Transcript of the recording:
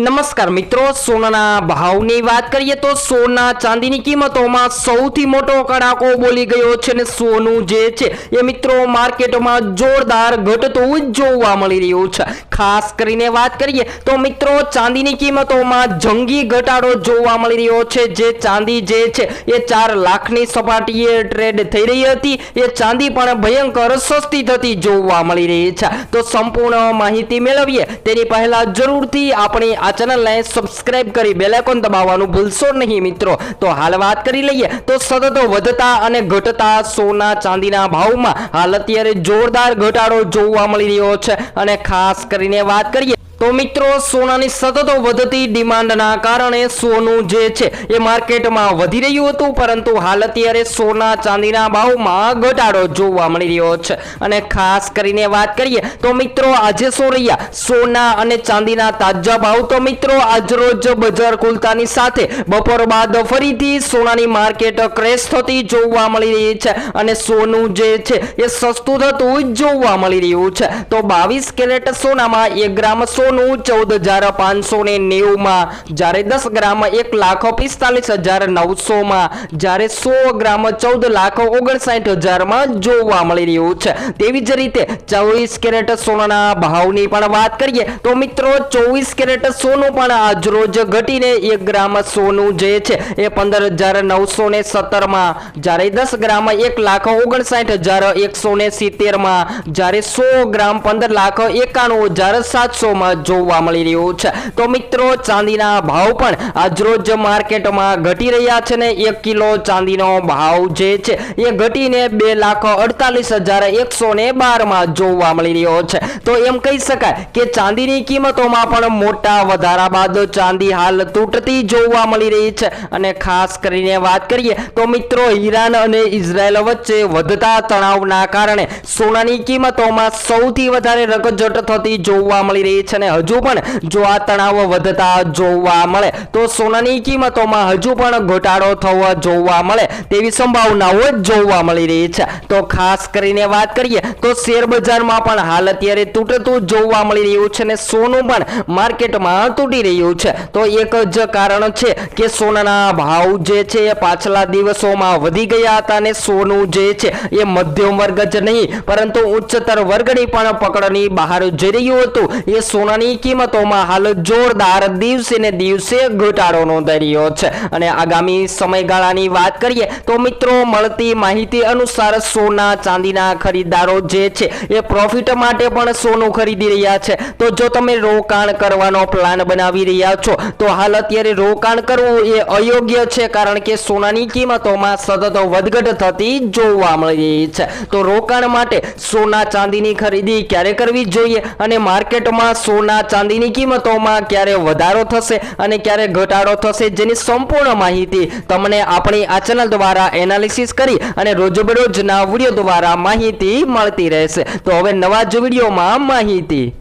નમસ્કાર મિત્રો, સોનાના ભાવની વાત કરીએ તો સોના ચાંદીની કિંમતોમાં સૌથી મોટો કડાકો બોલી ગયો છે અને સોનું જે છે એ મિત્રો માર્કેટમાં જોરદાર ઘટતું જોવા મળી રહ્યું છે। ખાસ કરીને વાત કરીએ તો મિત્રો ચાંદીની કિંમતોમાં જંગી ઘટાડો જોવા મળી રહ્યો છે। જે ચાંદી જે છે એ 4 લાખની સપાટીએ ટ્રેડ થઈ રહી હતી, એ ચાંદી પણ ભયંકર સસ્તી થતી જોવા મળી રહી છે। તો સંપૂર્ણ માહિતી મેળવીએ તેની પહેલા જરૂરથી આપણી આ ચેનલને સબસ્ક્રાઇબ કરી બેલ આઇકોન દબાવવાનું ભૂલશો નહીં મિત્રો। તો હાલ વાત કરી લઈએ તો સતત વધતા અને ઘટતા સોના ચાંદીના ભાવમાં હાલ અત્યારે જોરદાર ઘટાડો જોવા મળી રહ્યો છે અને ખાસ કરીને વાત કરીએ તો મિત્રો સોનાની સતત વધતી ડિમાન્ડના કારણે સોનું જે છે એ માર્કેટમાં વધી રહ્યું હતું, પરંતુ હાલ અત્યારે સોના ચાંદીના ભાવમાં ઘટાડો જોવા મળી રહ્યો છે અને ખાસ કરીને વાત કરીએ તો મિત્રો આજે શું રહ્યા સોના અને ચાંદીના તાજા ભાવ। તો મિત્રો આજરોજ બજાર ખુલતાની સાથે બપોર બાદ ફરીથી સોનાની માર્કેટ ક્રેશ થતી જોવા મળી રહી છે અને સોનું જે છે એ સસ્તું થતું જોવા મળી રહ્યું છે। તો 22 કેરેટ સોનામાં 1 ગ્રામ 14,590 માં, જ્યારે 10 ગ્રામ 1,45,900 માં, જ્યારે 100 ગ્રામ 14,59,000 માં જોવા મળી રહ્યું છે। તેવી જ રીતે 24 કેરેટ સોનાના ભાવની પણ વાત કરીએ તો મિત્રો 24 કેરેટ સોનું પણ આજરોજ ઘટીને 1 ગ્રામ સોનું જે છે એ 15,917 માં, જ્યારે 10 ગ્રામ 1,59,170 માં, જ્યારે 100 ગ્રામ 15,91,700 માં જોવા મળી રહ્યું છે। તો મિત્રો ચાંદીના ભાવ પણ આજરોજ માર્કેટમાં ઘટી રહ્યા છે ને 1 કિલો ચાંદીનો ભાવ જે છે એ ઘટીને 2,48,112 માં જોવા મળી રહ્યો છે। તો એમ કહી શકાય કે ચાંદીની કિંમતોમાં પણ મોટા વધારા બાદ ચાંદી હાલ તૂટતી જોવા મળી રહી છે અને ખાસ કરીને વાત કરીએ તો મિત્રો ઈરાન અને ઇઝરાયલ વચ્ચે વધતા તણાવના કારણે સોનાની કિંમતોમાં સૌથી વધારે રકઝટ થતી જોવા મળી રહી છે અને હજુ પણ જો આ તણાવ વધતા જોવા મળે તો સોનાની કિંમતોમાં હજુ પણ ઘટાડો થવા જોવા મળે તેવી સંભાવનાઓ જોવા મળી રહી છે। તો ખાસ કરીને વાત કરીએ તો શેર બજારમાં પણ હાલ અત્યારે તૂટતું જોવા મળી રહ્યું છે અને સોનું પણ માર્કેટમાં તૂટી રહ્યું છે। તો એક જ કારણ છે કે સોનાના ભાવ જે છે એ પાછલા દિવસોમાં વધી ગયા હતા અને સોનું જે છે એ મધ્યમ વર્ગ જ નહીં પરંતુ ઉચ્ચતર વર્ગની પણ પકડની બહાર જઈ રહ્યું હતું। એ સોનાની કિંમતોમાં હાલ જોરદાર દિવસે ને દિવસે ઘટાડો નોંધાઈ રહ્યો છે અને આગામી સમયગાળાની વાત કરીએ તો મિત્રો મળતી માહિતી અનુસાર સોના ચાંદીના ખરીદદારો જે છે એ પ્રોફિટ માટે પણ સોનું ખરીદી રહ્યા છે। તો જો તમે રોકાણ કરવાનો પ્લાન બનાવી રહ્યા છો તો હાલ અત્યારે રોકાણ કરવું એ અયોગ્ય છે, કારણ કે સોનાની કિંમતોમાં સતત વધઘટ થતી જોવા મળી રહી છે। તો રોકાણ માટે સોના ચાંદીની ખરીદી ક્યારે કરવી જોઈએ અને માર્કેટમાં સોના ચાંદીની કિંમતોમાં ક્યારે વધારો થશે અને ક્યારે ઘટાડો થશે જેની સંપૂર્ણ માહિતી તમને આપણી આ ચેનલ દ્વારા એનાલિસિસ કરી અને રોજબરોજના વિડીયો દ્વારા માહિતી મળતી રહેશે। તો હવે નવા જ વિડીયોમાં માહિતી